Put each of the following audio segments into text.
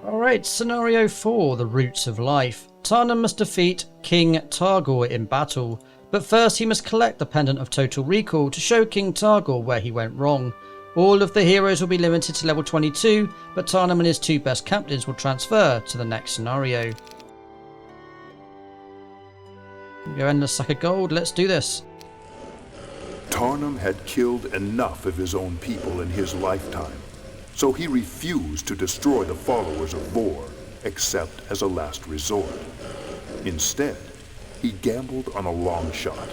Alright, scenario 4, the roots of life. Tarnum must defeat King Targor in battle, but first he must collect the Pendant of Total Recall to show King Targor where he went wrong. All of the heroes will be limited to level 22, but Tarnum and his 2 best captains will transfer to the next scenario. Go endless sack of gold, let's do this. Tarnum had killed enough of his own people in his lifetime, so he refused to destroy the followers of Vor, except as a last resort. Instead, he gambled on a long shot.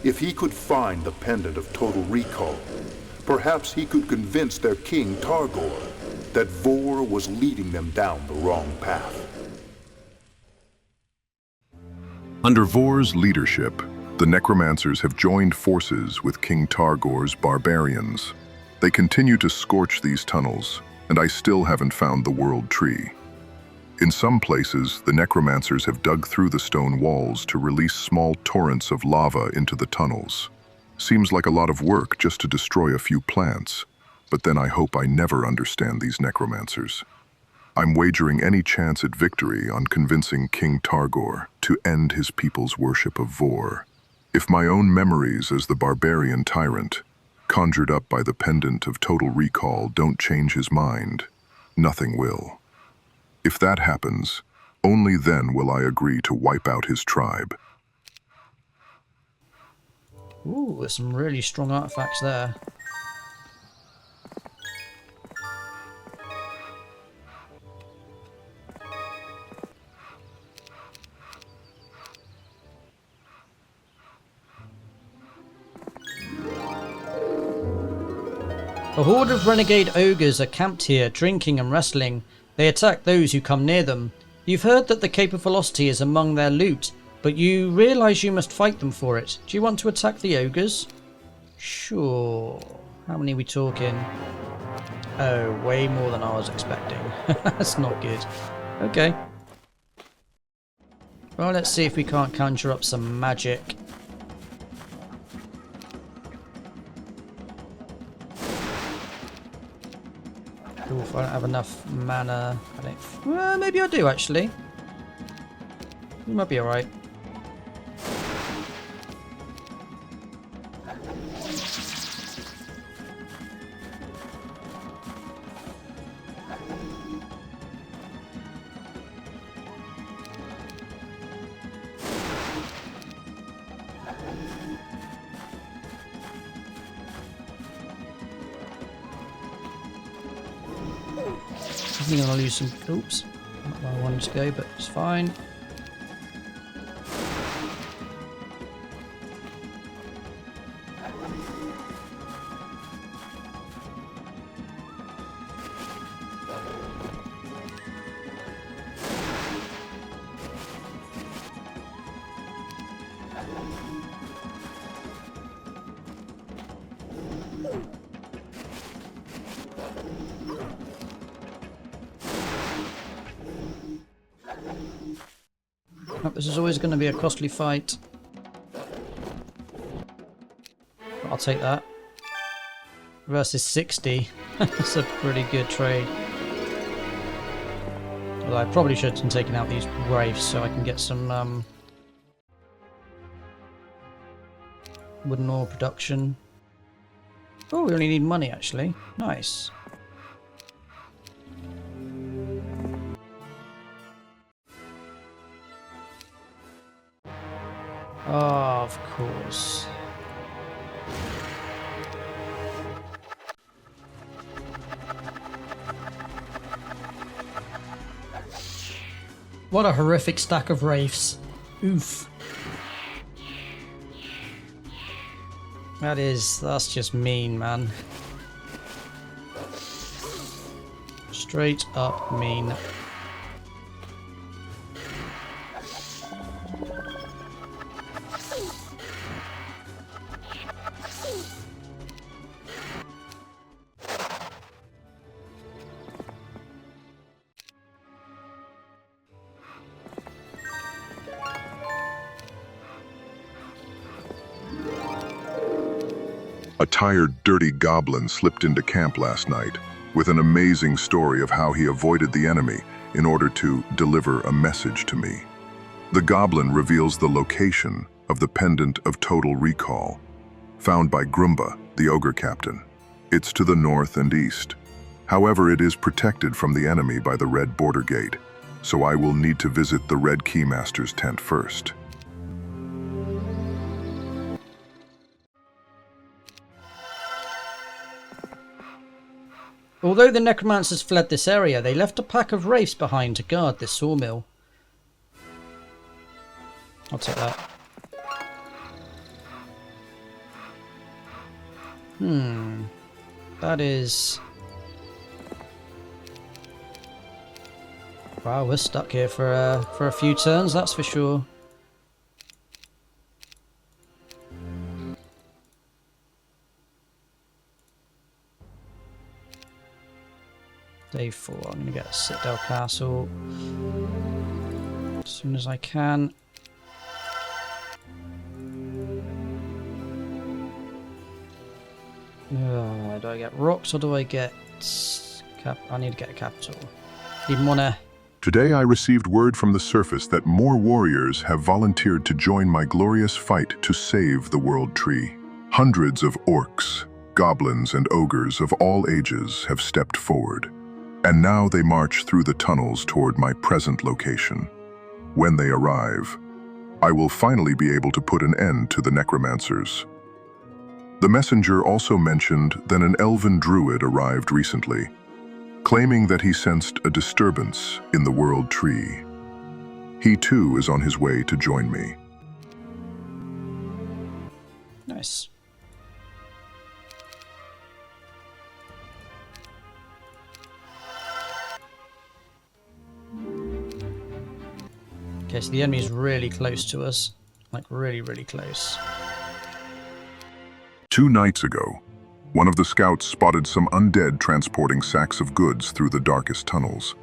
If he could find the Pendant of Total Recall, perhaps he could convince their king Targor that Vor was leading them down the wrong path. Under Vor's leadership, the necromancers have joined forces with King Targor's barbarians. They continue to scorch these tunnels, and I still haven't found the World Tree. In some places, the necromancers have dug through the stone walls to release small torrents of lava into the tunnels. Seems like a lot of work just to destroy a few plants, but then I hope I never understand these necromancers. I'm wagering any chance at victory on convincing King Targor to end his people's worship of Vor. If my own memories as the barbarian tyrant, conjured up by the Pendant of Total Recall, don't change his mind, nothing will. If that happens, only then will I agree to wipe out his tribe. Ooh, there's some really strong artifacts there. A horde of renegade ogres are camped here, drinking and wrestling. They attack those who come near them. You've heard that the Cape of Velocity is among their loot, but you realise you must fight them for it. Do you want to attack the ogres? Sure. How many are we talking? Oh, way more than I was expecting. That's not good. Okay. Well, let's see if we can't conjure up some magic. If I don't have enough mana, I don't. Well, maybe I do actually. You might be alright. I think I'm gonna lose some. Oops, not where I wanted to go, but it's fine. This is always going to be a costly fight. But I'll take that. Versus 60. That's a pretty good trade. Although I probably should have taken out these wraiths so I can get some wooden ore production. Oh, we only need money actually. Nice. Oh, of course. What a horrific stack of wraiths. Oof. That's just mean, man. Straight up mean. A tired, dirty goblin slipped into camp last night. with an amazing story of how he avoided the enemy in order to deliver a message to me. The goblin reveals the location of the Pendant of Total Recall, found by Grumba, the ogre captain. It's to the north and east. However, it is protected from the enemy by the Red Border Gate, so I will need to visit the Red Keymaster's tent first. Although the necromancers fled this area, they left a pack of wraiths behind to guard this sawmill. I'll take that. That is... Wow, we're stuck here for a few turns, that's for sure. Day 4, I'm going to get a Citadel Castle as soon as I can. Do I get rocks or do I get... I need to get a capital. Need money. Today I received word from the surface that more warriors have volunteered to join my glorious fight to save the World Tree. Hundreds of orcs, goblins, and ogres of all ages have stepped forward, and now they march through the tunnels toward my present location. When they arrive, I will finally be able to put an end to the necromancers. The messenger also mentioned that an elven druid arrived recently, claiming that he sensed a disturbance in the World Tree. He too is on his way to join me. Nice. Okay, so the enemy's really close to us. Like really, really close. 2 nights ago, one of the scouts spotted some undead transporting sacks of goods through the darkest tunnels.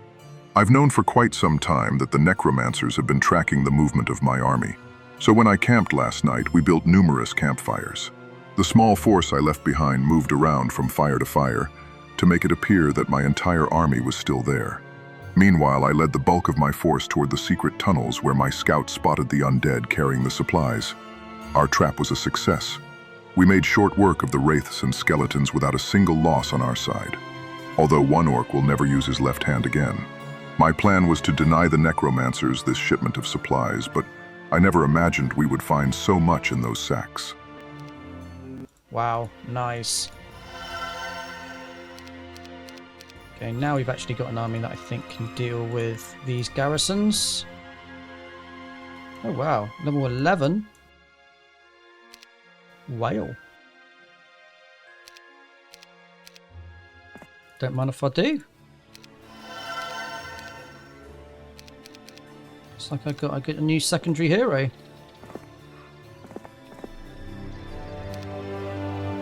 I've known for quite some time that the necromancers have been tracking the movement of my army, so when I camped last night, we built numerous campfires. The small force I left behind moved around from fire to fire to make it appear that my entire army was still there. Meanwhile, I led the bulk of my force toward the secret tunnels where my scouts spotted the undead carrying the supplies. Our trap was a success. We made short work of the wraiths and skeletons without a single loss on our side, although one orc will never use his left hand again. My plan was to deny the necromancers this shipment of supplies, but I never imagined we would find so much in those sacks. Wow, nice. Okay, now we've actually got an army that I think can deal with these garrisons. Oh wow, level 11. Whale. Don't mind if I do. Looks like I got a new secondary hero.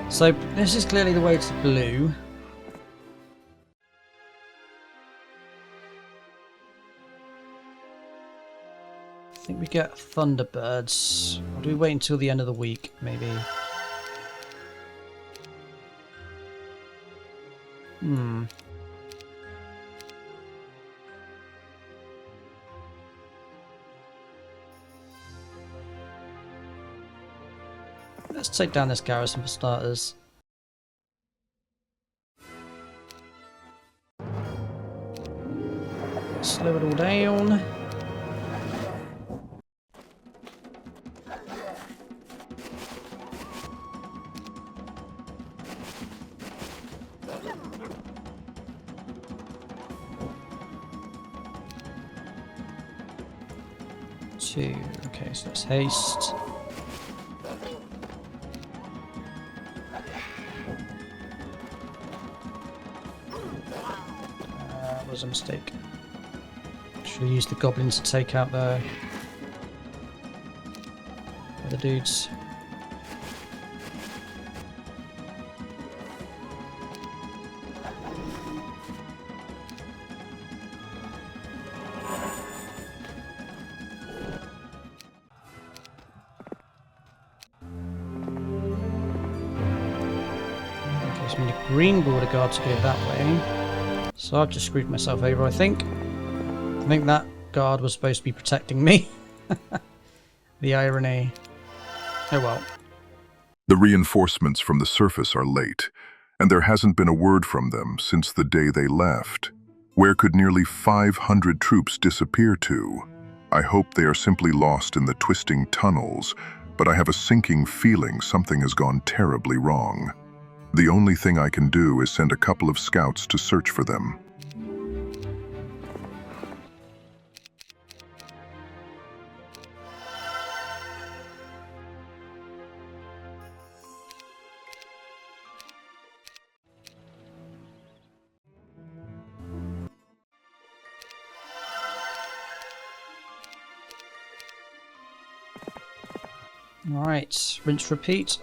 So this is clearly the way to blue. I think we get Thunderbirds. Or do we wait until the end of the week, maybe? Let's take down this garrison for starters. Slow it all down. Okay, so let's haste. Was a mistake. Should have used the goblins to take out the other dudes. Okay, so we need a green border guard to go that way. So I've just screwed myself over, I think. I think that guard was supposed to be protecting me. The irony. Oh well. The reinforcements from the surface are late, and there hasn't been a word from them since the day they left. Where could nearly 500 troops disappear to? I hope they are simply lost in the twisting tunnels, but I have a sinking feeling something has gone terribly wrong. The only thing I can do is send a couple of scouts to search for them. Alright, rinse, repeat.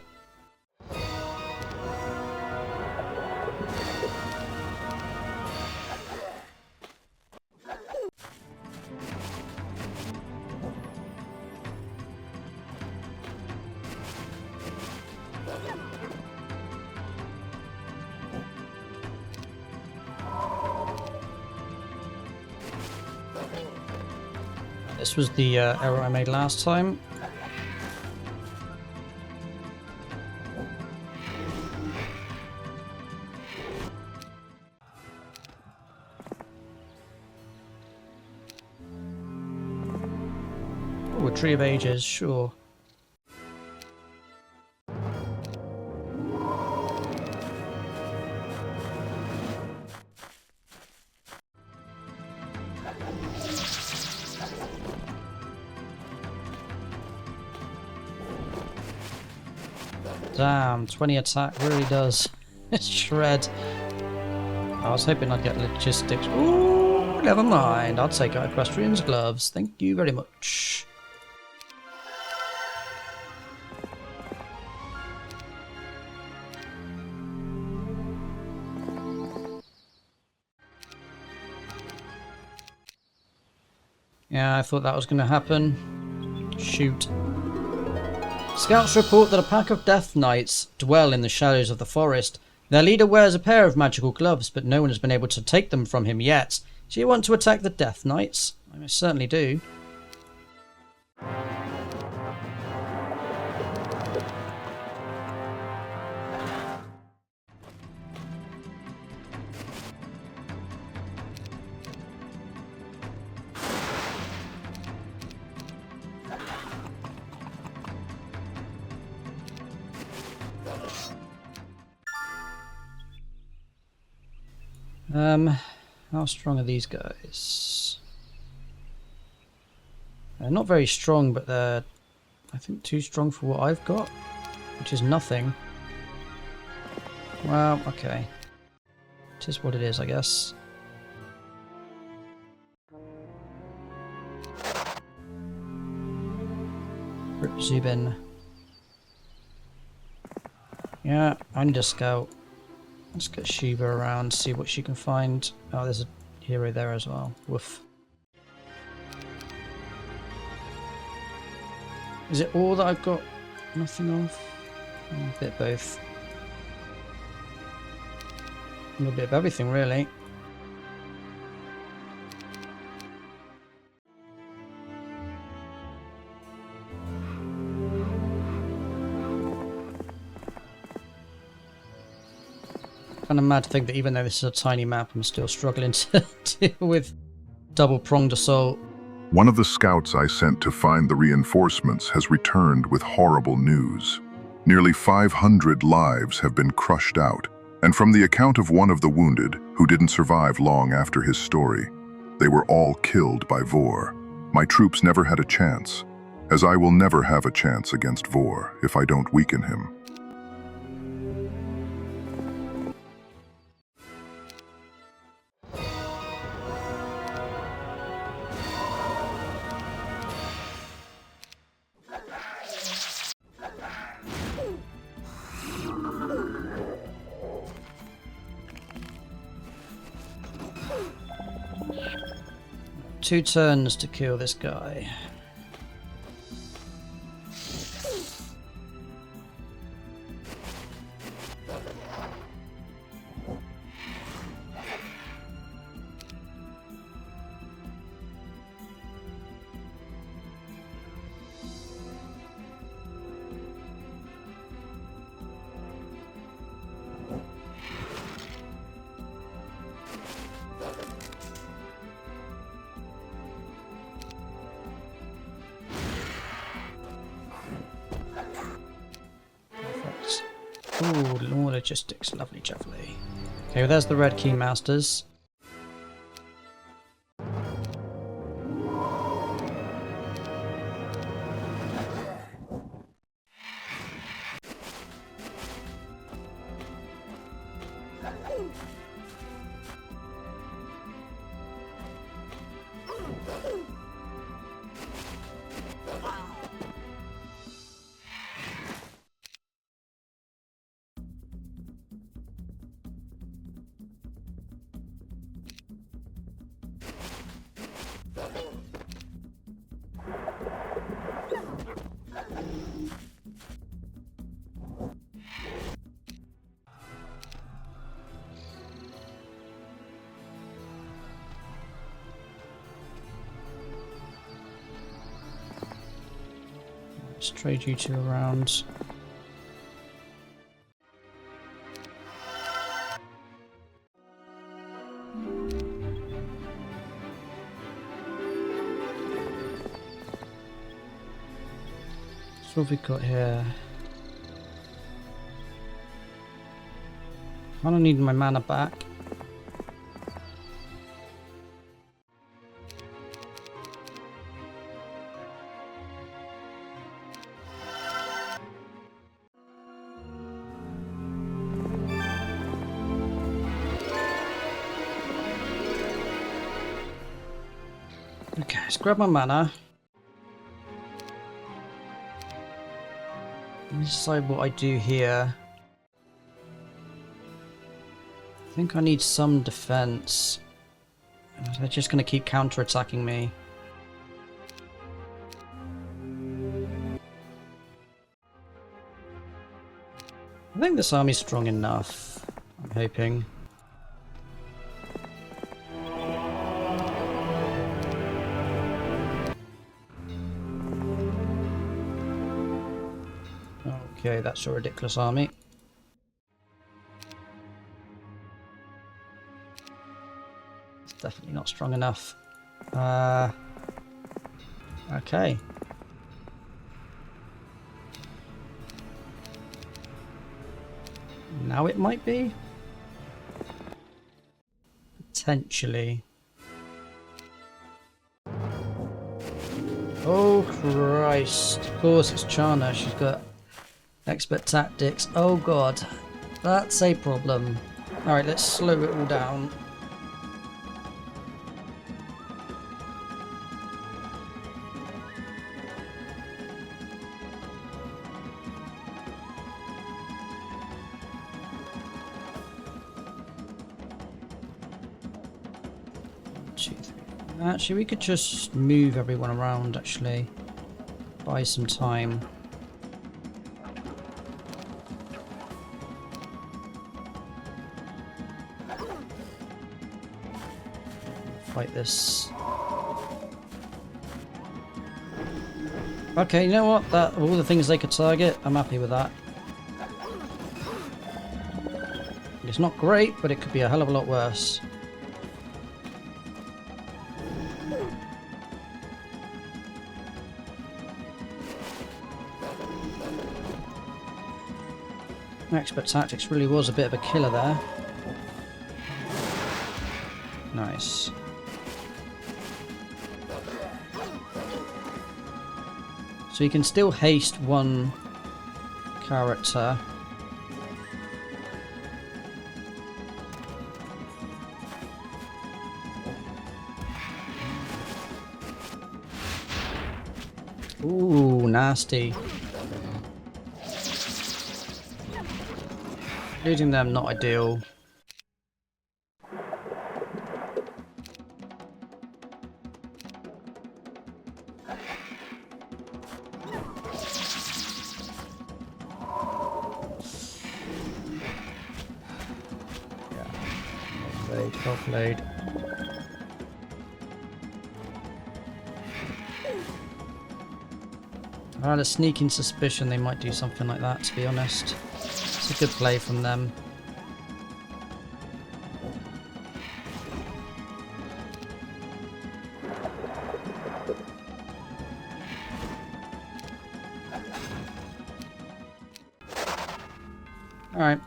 This was the error I made last time. Oh, a Tree of Ages, sure. Damn, 20 attack really does shred. I was hoping I'd get logistics. Ooh, never mind. I'll take out Equestrian's gloves. Thank you very much. Yeah, I thought that was going to happen. Shoot. Scouts report that a pack of Death Knights dwell in the shadows of the forest. Their leader wears a pair of magical gloves, but no one has been able to take them from him yet. Do you want to attack the Death Knights? I most certainly do. How strong are these guys? They're not very strong, but they're, I think, too strong for what I've got, which is nothing. Well, okay. It is what it is, I guess. Rip Zubin. Yeah, I need a scout. Let's get Shiva around, see what she can find. Oh, there's a hero there as well. Woof. Is it all that I've got nothing of? A bit of both. A little bit of everything, really. Kind of mad to think that even though this is a tiny map, I'm still struggling to deal with double-pronged assault. One of the scouts I sent to find the reinforcements has returned with horrible news. Nearly 500 lives have been crushed out, and from the account of one of the wounded, who didn't survive long after his story, they were all killed by Vor. My troops never had a chance, as I will never have a chance against Vor if I don't weaken him. Two turns to kill this guy. Ooh, more logistics. Lovely jubbly. Okay, well there's the red key masters. Let's trade you two around. So what have we got here? I don't need my mana back. Okay, let's grab my mana. Let me decide what I do here. I think I need some defense. They're just going to keep counter-attacking me. I think this army's strong enough, I'm hoping. Okay, that's a ridiculous army. It's definitely not strong enough. Okay. Now it might be? Potentially. Oh Christ. Of course it's Chana. She's got expert tactics. Oh god. That's a problem. Alright, let's slow it all down. Actually, we could just move everyone around, actually. Buy some time. Fight this. Okay, you know what? That all the things they could target, I'm happy with that. It's not great, but it could be a hell of a lot worse. Expert tactics really was a bit of a killer there. Nice. So you can still haste one character. Ooh, nasty. Losing them, not ideal. Well played. I had a sneaking suspicion they might do something like that, to be honest. It's a good play from them. Alright.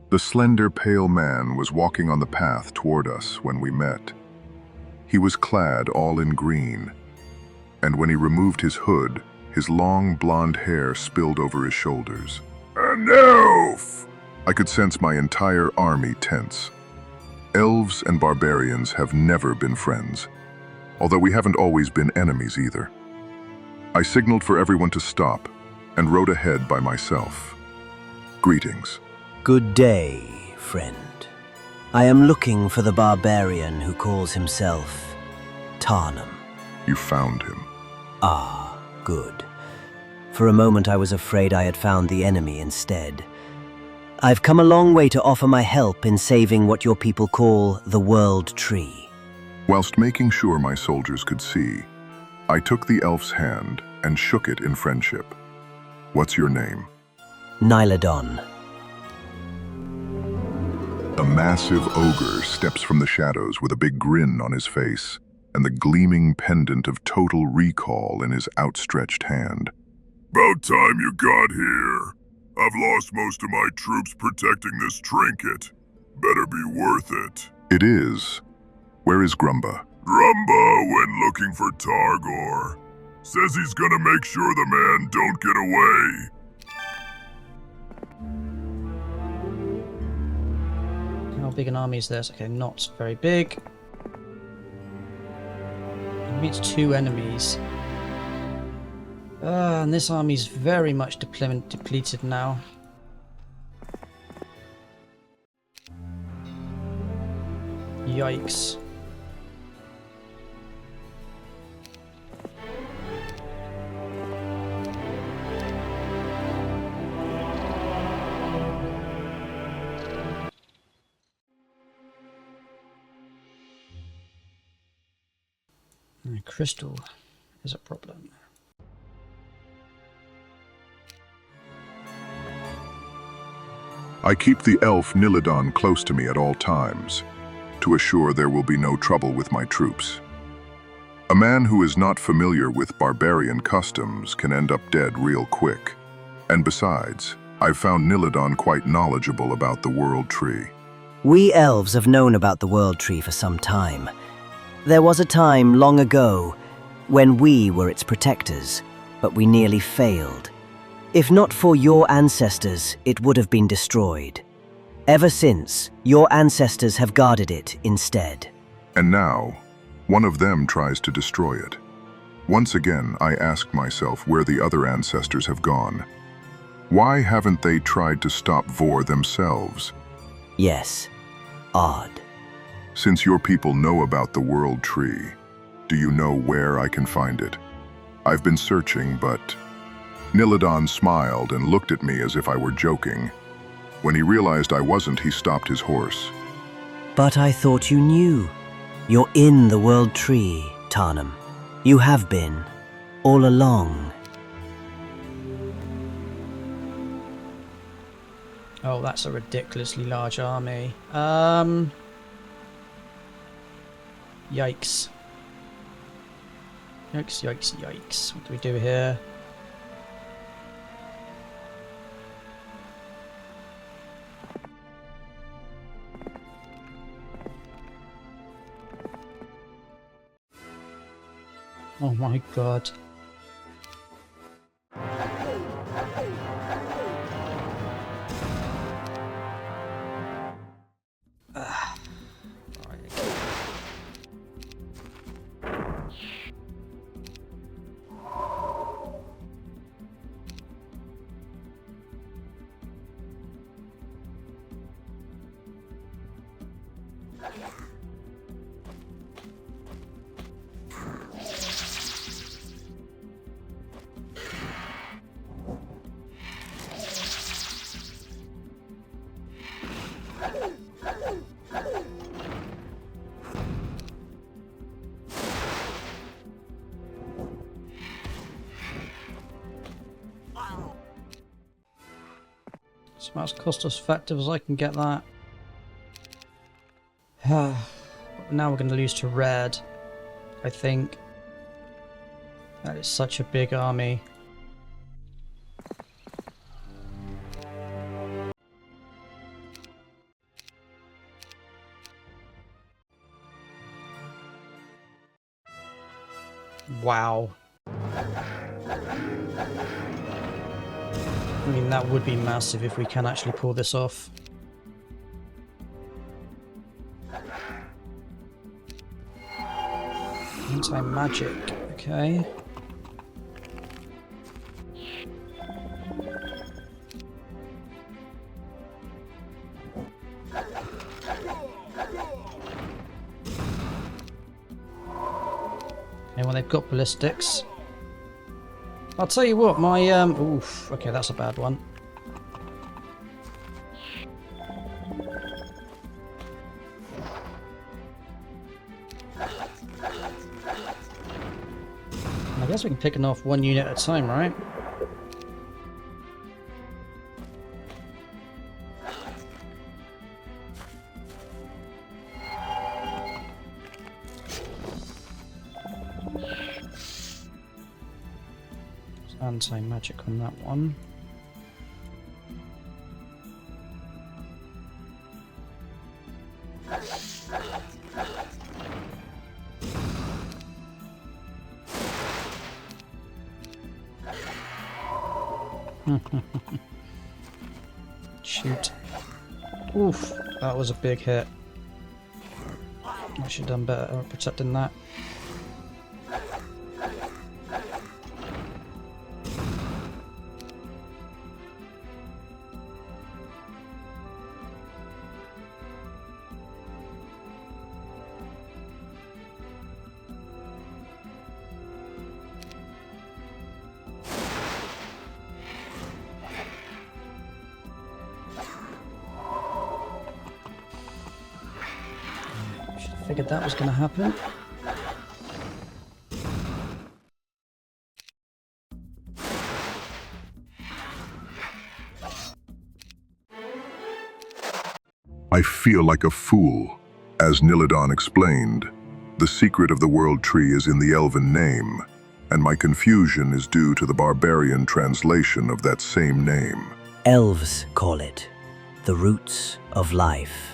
The slender, pale man was walking on the path toward us when we met. He was clad all in green, and when he removed his hood, his long blonde hair spilled over his shoulders. An elf! I could sense my entire army tense. Elves and barbarians have never been friends, although we haven't always been enemies either. I signaled for everyone to stop and rode ahead by myself. Greetings. Good day, friend. I am looking for the barbarian who calls himself Tarnum. You found him. Ah, good. For a moment I was afraid I had found the enemy instead. I've come a long way to offer my help in saving what your people call the World Tree. Whilst making sure my soldiers could see, I took the elf's hand and shook it in friendship. What's your name? Nylodon. A massive ogre steps from the shadows with a big grin on his face and the gleaming pendant of total recall in his outstretched hand. About time you got here. I've lost most of my troops protecting this trinket. Better be worth it. It is. Where is Grumba? Grumba went looking for Targor. Says he's gonna make sure the man don't get away. How big an army is this? Okay, not very big. It meets 2 enemies. And this army's very much depleted now. Yikes. Crystal is a problem. I keep the elf Nylodon close to me at all times, to assure there will be no trouble with my troops. A man who is not familiar with barbarian customs can end up dead real quick. And besides, I've found Nylodon quite knowledgeable about the World Tree. We elves have known about the World Tree for some time. There was a time long ago when we were its protectors, but we nearly failed. If not for your ancestors, it would have been destroyed. Ever since, your ancestors have guarded it instead. And now, one of them tries to destroy it. Once again, I ask myself where the other ancestors have gone. Why haven't they tried to stop Vor themselves? Yes, odd. Since your people know about the World Tree, do you know where I can find it? I've been searching, but... Nylodon smiled and looked at me as if I were joking. When he realized I wasn't, he stopped his horse. But I thought you knew. You're in the World Tree, Tarnum. You have been, all along. Oh, that's a ridiculously large army. Yikes. Yikes, yikes, yikes. What do we do here? Oh my god. It's about as cost effective as I can get that. now we're going to lose to red, I think. That is such a big army. Wow. I mean, that would be massive if we can actually pull this off. Anti-magic, okay. Okay, well, they've got ballistics. I'll tell you what, my, oof, okay, that's a bad one. I guess we can pick off one unit at a time, right? Anti-magic on that one. Shoot. Oof, that was a big hit. I should have done better at protecting that. Figured that was going to happen. I feel like a fool. As Nilodon explained, the secret of the world tree is in the elven name, and my confusion is due to the barbarian translation of that same name. Elves call it the roots of life.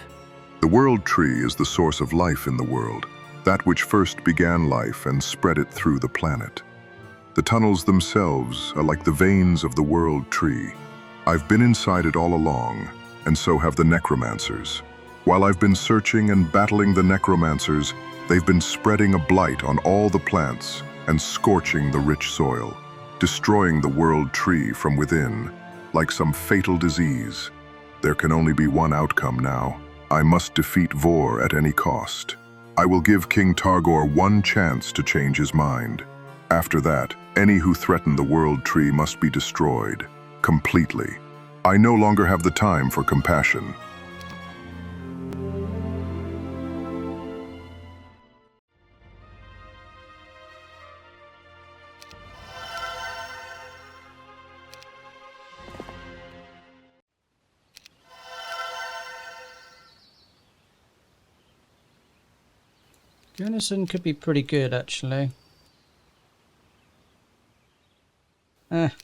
The world tree is the source of life in the world, that which first began life and spread it through the planet. The tunnels themselves are like the veins of the world tree. I've been inside it all along, and so have the necromancers. While I've been searching and battling the necromancers, they've been spreading a blight on all the plants and scorching the rich soil, destroying the world tree from within, like some fatal disease. There can only be one outcome now. I must defeat Vor at any cost. I will give King Targor one chance to change his mind. After that, any who threaten the world tree must be destroyed, completely. I no longer have the time for compassion. Gunnison could be pretty good, actually. Just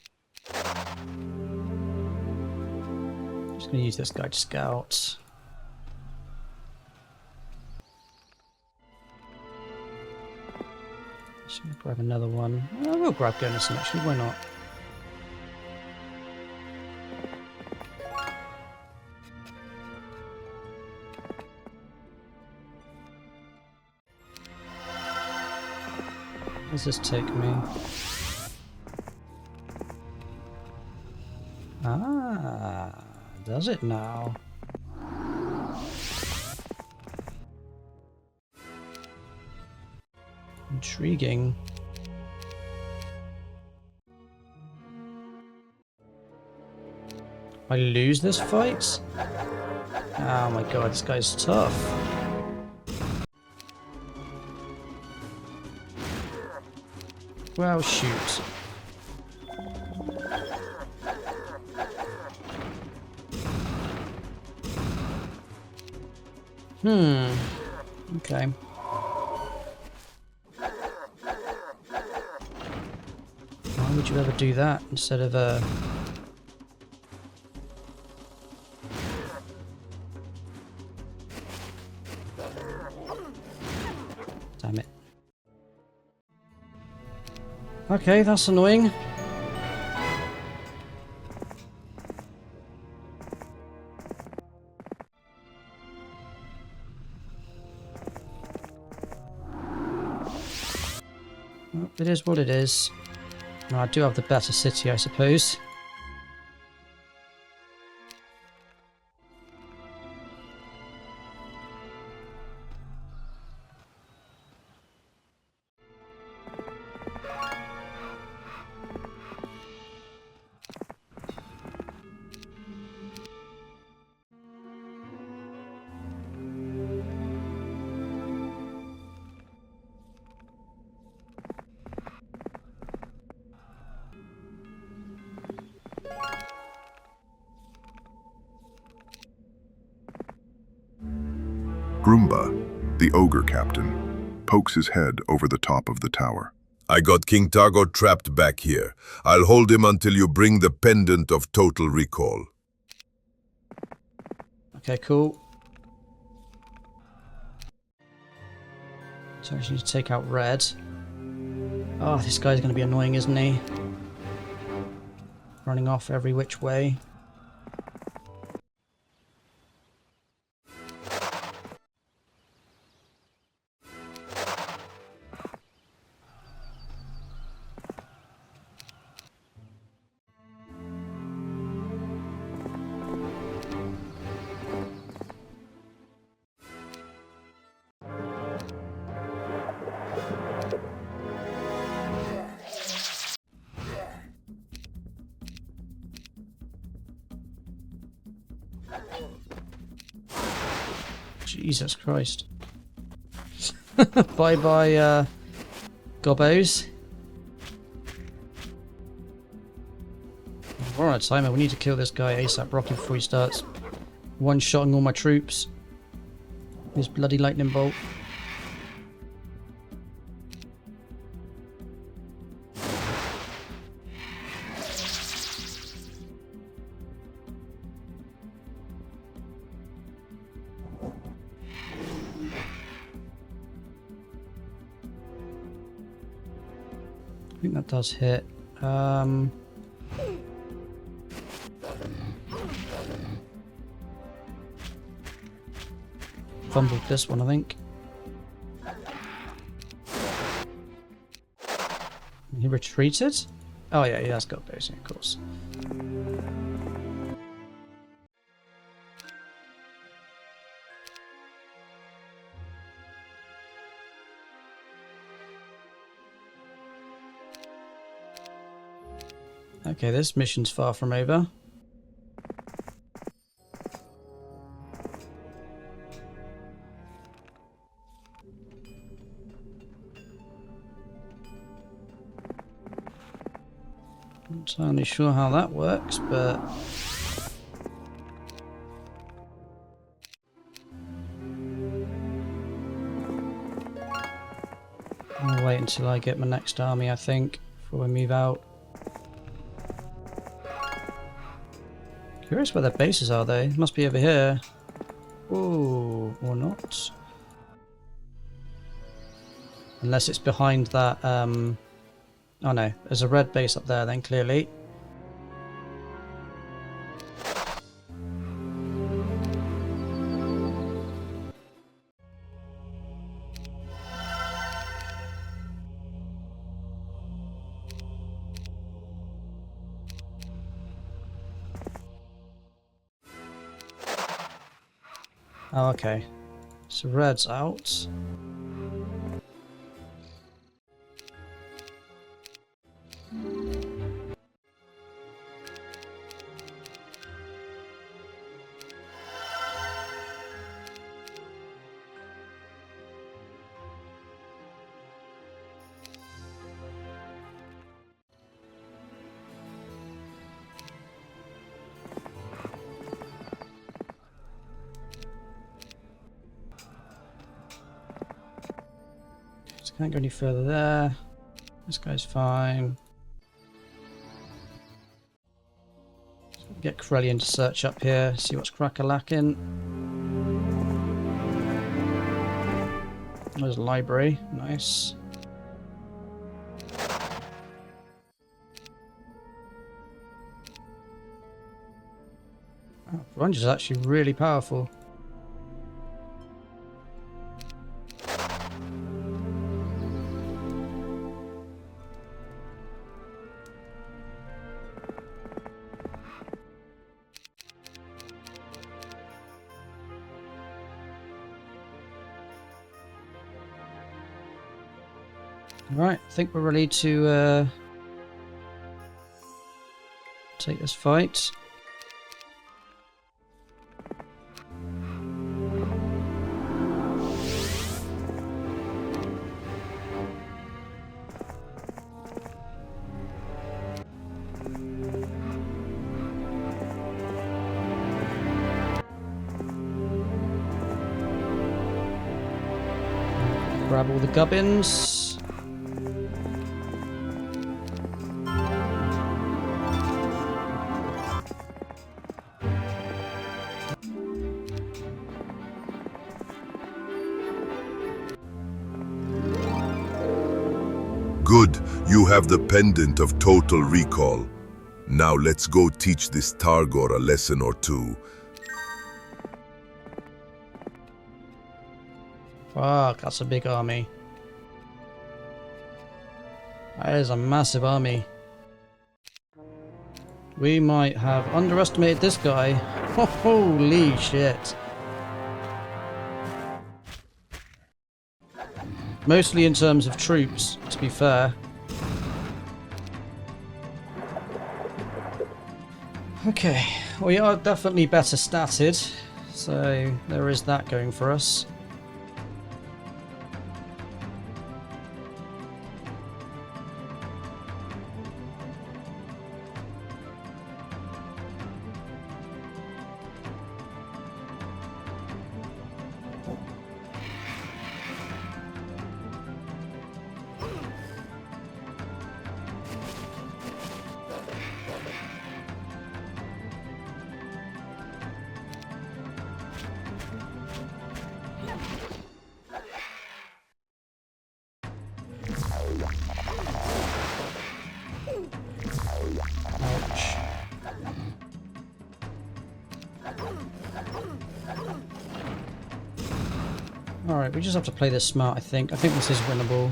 gonna use this guy to scout. Should we grab another one? Oh, we'll grab Gunnison, actually, why not? Where does this take me? Ah, does it now? Intriguing. I lose this fight? Oh my god, this guy's tough. Well, shoot. Okay. made you ever do that instead of Damn it. Okay, that's annoying. Well, it is what it is. Well, I do have the better city, I suppose. Groomba, the ogre captain, pokes his head over the top of the tower. I got King Targo trapped back here. I'll hold him until you bring the pendant of total recall. Okay, cool. So I just need to take out red. Oh, this guy's going to be annoying, isn't he? Running off every which way. Jesus Christ. Bye-bye, gobbos. We're on a timer. We need to kill this guy ASAP Rocky before he starts one-shotting all my troops. His bloody lightning bolt. I think that does hit. Fumbled this one, I think. He retreated? Oh yeah, he has got those, of course. Okay, this mission's far from over. Not entirely sure how that works, but I'll wait until I get my next army, I think, before we move out. Curious where their bases are, though. Must be over here. Ooh, or not. Unless it's behind that, oh no, there's a red base up there then, clearly. Oh, okay. So red's out. Can't go any further there. This guy's fine. Get Corellian to search up here, see what's crack-a-lacking. There's a library, nice. Oh, Grunge is actually really powerful. Right, I think we're ready to take this fight. Grab all the gubbins. Good, you have the pendant of total recall. Now let's go teach this Targor a lesson or two. Fuck, that's a big army. That is a massive army. We might have underestimated this guy. Holy shit. Mostly in terms of troops, to be fair. Okay, we are definitely better statted, so there is that going for us. Ouch. Alright, we just have to play this smart, I think. I think this is winnable.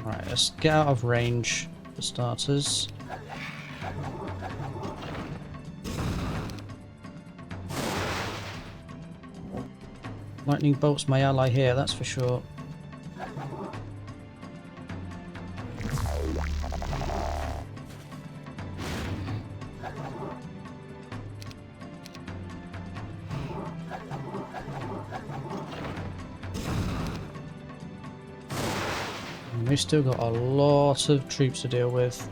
Alright, let's get out of range for starters. Lightning bolt's my ally here, that's for sure. And we've still got a lot of troops to deal with.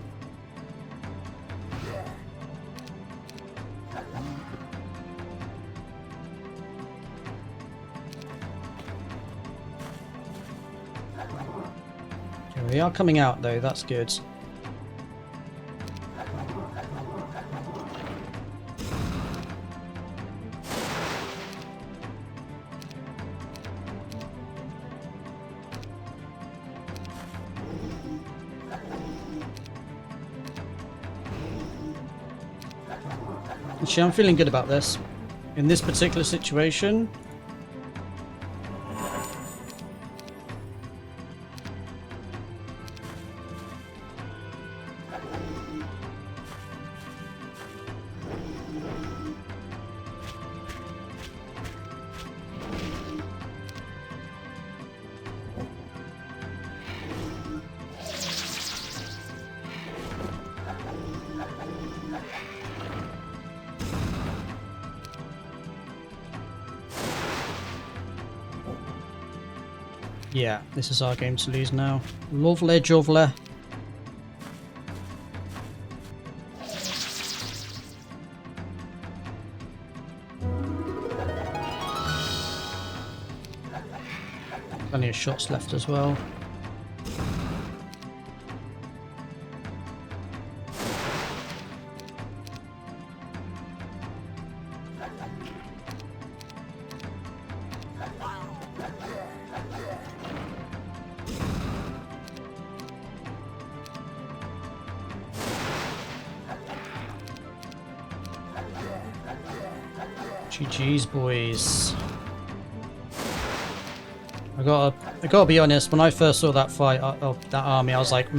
We are coming out though, that's good. Actually, I'm feeling good about this. In this particular situation, yeah, this is our game to lose now. Lovely jovely. Plenty of shots left as well. GG's, boys. I gotta be honest. When I first saw that fight of that army, I was like,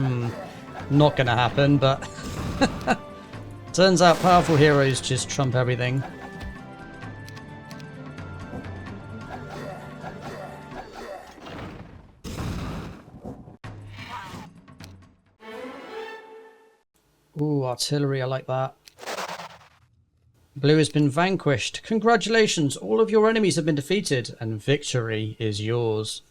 not gonna happen. But turns out powerful heroes just trump everything. Ooh, artillery. I like that. Blue has been vanquished. Congratulations, all of your enemies have been defeated, and victory is yours.